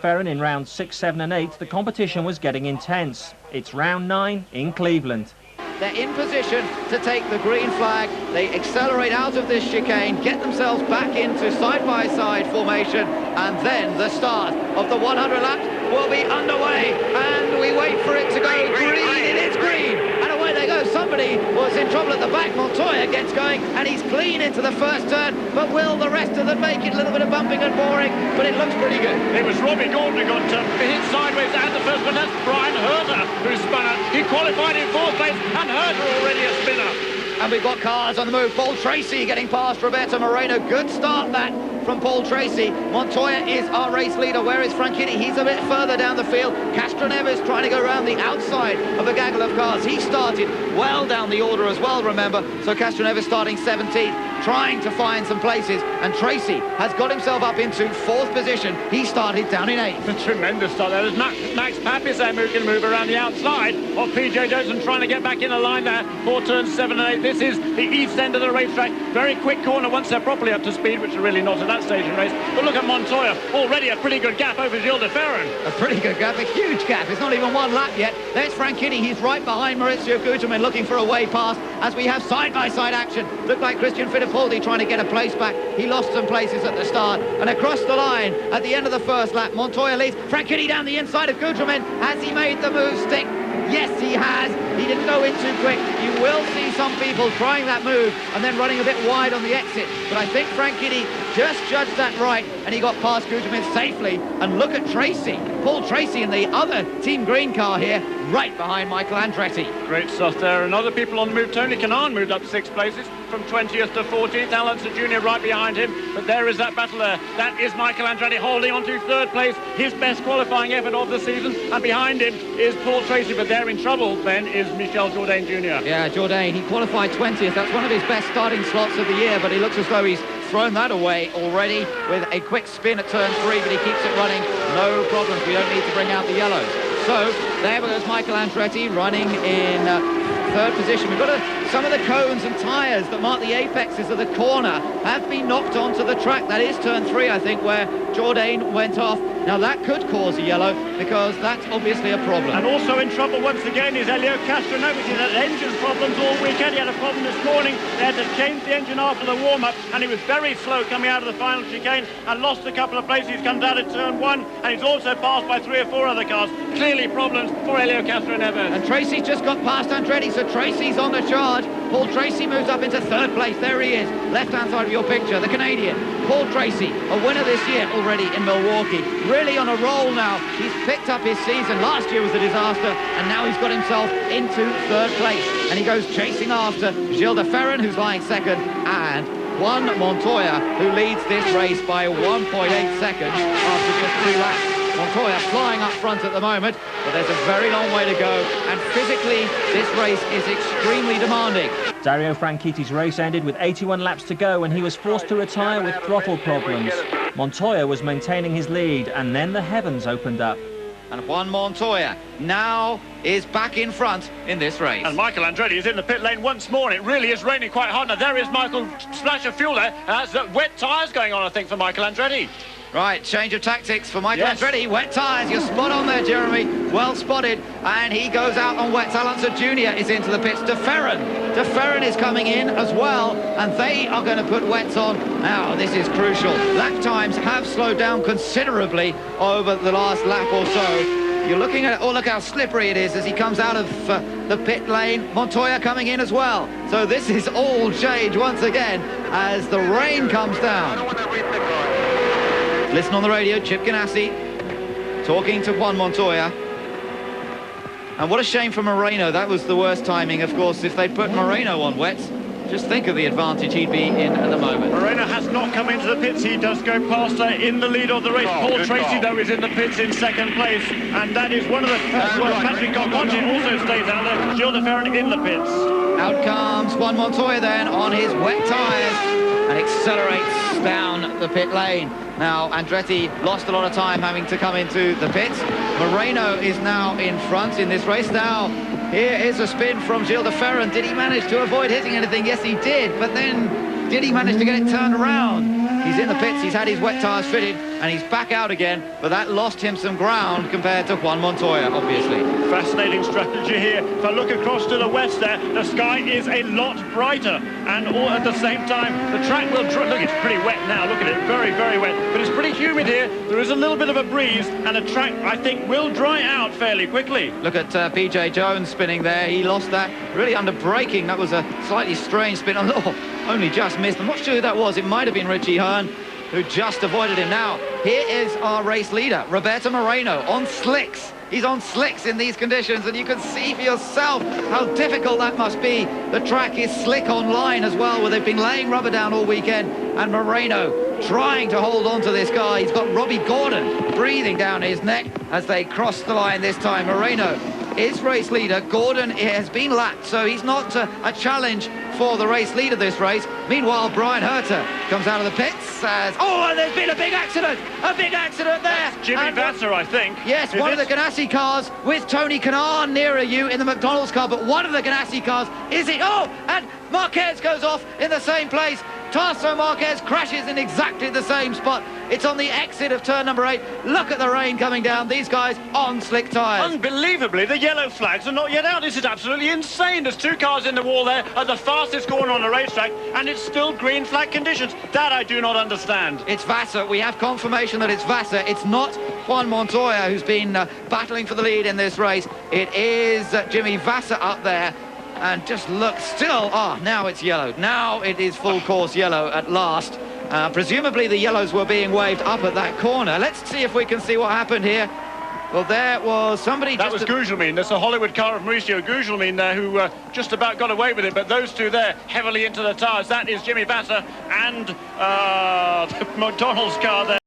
Ferran in rounds 6, 7 and 8, the competition was getting intense. It's round 9 in Cleveland. They're in position to take the green flag. They accelerate out of this chicane, get themselves back into side-by-side formation, and then the start of the 100 laps will be underway. And we wait for it to go green. It is green. And away they go. Somebody was in trouble at the back. Montoya gets going, and he's clean into the first turn. But will the rest of them make it? A little bit of bumping and boring, but it looks pretty good. It was Robbie Gordon who got hit sideways at the first one. That's Brian Herter who spun out. He qualified in 4th place, and Herter already a spinner. And we've got cars on the move. Paul Tracy getting past Roberto Moreno. Good start that from Paul Tracy. Montoya is our race leader. Where is Franchitti? He's a bit further down the field. Castroneves trying to go around the outside of a gaggle of cars. He started well down the order as well, remember. So Castroneves starting 17th, trying to find some places. And Tracy has got himself up into 4th position. He started down in 8th. A tremendous start there. There's Max Papizem who can move around the outside of PJ Johnson, trying to get back in the line there for turns 7 and 8. This is the east end of the racetrack. Very quick corner once they're properly up to speed, which are really not at that stage in race. But look at Montoya, already a pretty good gap over Gilles de Ferran. A pretty good gap, a huge gap. It's not even 1 lap yet. There's Franchitti. He's right behind Maurizio Guterman, looking for a way past as we have side-by-side action. Looked like Christian Fittipaldi trying to get a place back. He lost some places at the start. And across the line, at the end of the first lap, Montoya leads. Franchitti down the inside of Guterman. Has he made the move stick? Yes, he has. He didn't go in too quick. You will see some people trying that move and then running a bit wide on the exit. But I think Franchitti just judged that right, and he got past Guterman safely. And look at Tracy. Paul Tracy in the other Team Green car here, right behind Michael Andretti. Great stuff there. And other people on the move. Tony Kanaan moved up 6 places from 20th to 14th. Alonso Jr. right behind him. But there is that battle there. That is Michael Andretti holding on to 3rd place, his best qualifying effort of the season. And behind him is Paul Tracy. But they're in trouble then is Michel Jourdain Jr. Yeah, Jourdain, he qualified 20th. That's one of his best starting slots of the year, but he looks as though he's thrown that away already with a quick spin at turn 3, but he keeps it running. No problems. We don't need to bring out the yellows. So there goes Michael Andretti running in 3rd position. We've got some of the cones and tyres that mark the apexes of the corner have been knocked onto the track. That is turn 3, I think, where Jourdain went off. Now that could cause a yellow, because that's obviously a problem. And also in trouble once again is Elio Castroneves. He's had engine problems all weekend. He had a problem this morning. They had to change the engine after the warm-up, and he was very slow coming out of the final chicane and lost a couple of places. He's come down to turn 1, and he's also passed by 3 or 4 other cars. Clearly problems for Elio Castroneves. And Tracy's just got past Andretti, so Tracy's on the charge. Paul Tracy moves up into 3rd place. There he is, left-hand side of your picture, the Canadian. Paul Tracy, a winner this year already in Milwaukee. Really on a roll now. He's picked up his season. Last year was a disaster, and now he's got himself into 3rd place. And he goes chasing after Gilles de Ferran, who's lying 2nd, and Juan Montoya, who leads this race by 1.8 seconds after just 3 laps. Montoya flying up front at the moment, but there's a very long way to go, and physically this race is extremely demanding. Dario Franchitti's race ended with 81 laps to go, and he was forced to retire with throttle problems. Montoya was maintaining his lead, and then the heavens opened up. And Juan Montoya now is back in front in this race. And Michael Andretti is in the pit lane once more. It really is raining quite hard. Now there is Michael, splash of fuel there. That's wet tyres going on, I think, for Michael Andretti. Right, change of tactics for Michael Yes. Andretti. Wet tyres, you're spot on there, Jeremy. Well spotted. And he goes out on wet. Alonso Jr. is into the pits. De Ferran is coming in as well, and they are going to put wets on. Now, this is crucial. Lap times have slowed down considerably over the last lap or so. You're looking at, oh, look how slippery it is as he comes out of the pit lane. Montoya coming in as well. So this is all change once again as the rain comes down. Listen on the radio, Chip Ganassi talking to Juan Montoya. And what a shame for Moreno. That was the worst timing, of course, if they'd put Moreno on wets. Just think of the advantage he'd be in at the moment. Moreno has not come into the pits. He does go past her in the lead of the race. Paul Tracy, though, is in the pits in 2nd place. And that is one of the... Patrick Conconti also stays out there. Gilles de Ferran in the pits. Out comes Juan Montoya then on his wet tyres and accelerates down the pit lane. Now, Andretti lost a lot of time having to come into the pits. Moreno is now in front in this race. Now, here is a spin from Gilles de Ferran. Did he manage to avoid hitting anything? Yes, he did. But then, did he manage to get it turned around? He's in the pits, he's had his wet tyres fitted, and he's back out again, but that lost him some ground compared to Juan Montoya, obviously. Fascinating strategy here. If I look across to the west there, the sky is a lot brighter, and all at the same time, the track will dry. Look, it's pretty wet now. Look at it, very, very wet. But it's pretty humid here. There is a little bit of a breeze, and the track, I think, will dry out fairly quickly. Look at PJ Jones spinning there. He lost that really under braking. That was a slightly strange spin. Oh, only just missed. I'm not sure who that was. It might have been Richie Hearn, who just avoided him. Now, here is our race leader, Roberto Moreno, on slicks. He's on slicks in these conditions, and you can see for yourself how difficult that must be. The track is slick on line as well, where they've been laying rubber down all weekend, and Moreno trying to hold on to this guy. He's got Robbie Gordon breathing down his neck as they cross the line this time. Moreno is race leader. Gordon has been lapped, so he's not a challenge for the race leader this race. Meanwhile, Brian Herter comes out of the pits, says, oh, and there's been a big accident there. That's Jimmy Vasser, I think. Yes, one of the Ganassi cars with Tony Kanaan nearer you in the McDonald's car, but one of the Ganassi cars is it. Oh, and Marquez goes off in the same place. Tarso Marquez crashes in exactly the same spot. It's on the exit of turn number 8. Look at the rain coming down. These guys on slick tyres. Unbelievably, the yellow flags are not yet out. This is absolutely insane. There's 2 cars in the wall there at the fastest corner on the racetrack, and it's still green flag conditions. That I do not understand. It's Vasser. We have confirmation that it's Vasser. It's not Juan Montoya who's been battling for the lead in this race. It is Jimmy Vasser up there. And just look, still, now it's yellow. Now it is full course yellow at last. Presumably the yellows were being waved up at that corner. Let's see if we can see what happened here. Well, there was somebody... That was Gugelmin. There's a Hollywood car of Mauricio Gugelmin there who just about got away with it. But those 2 there, heavily into the tyres. That is Jimmy Vasser and the McDonald's car there.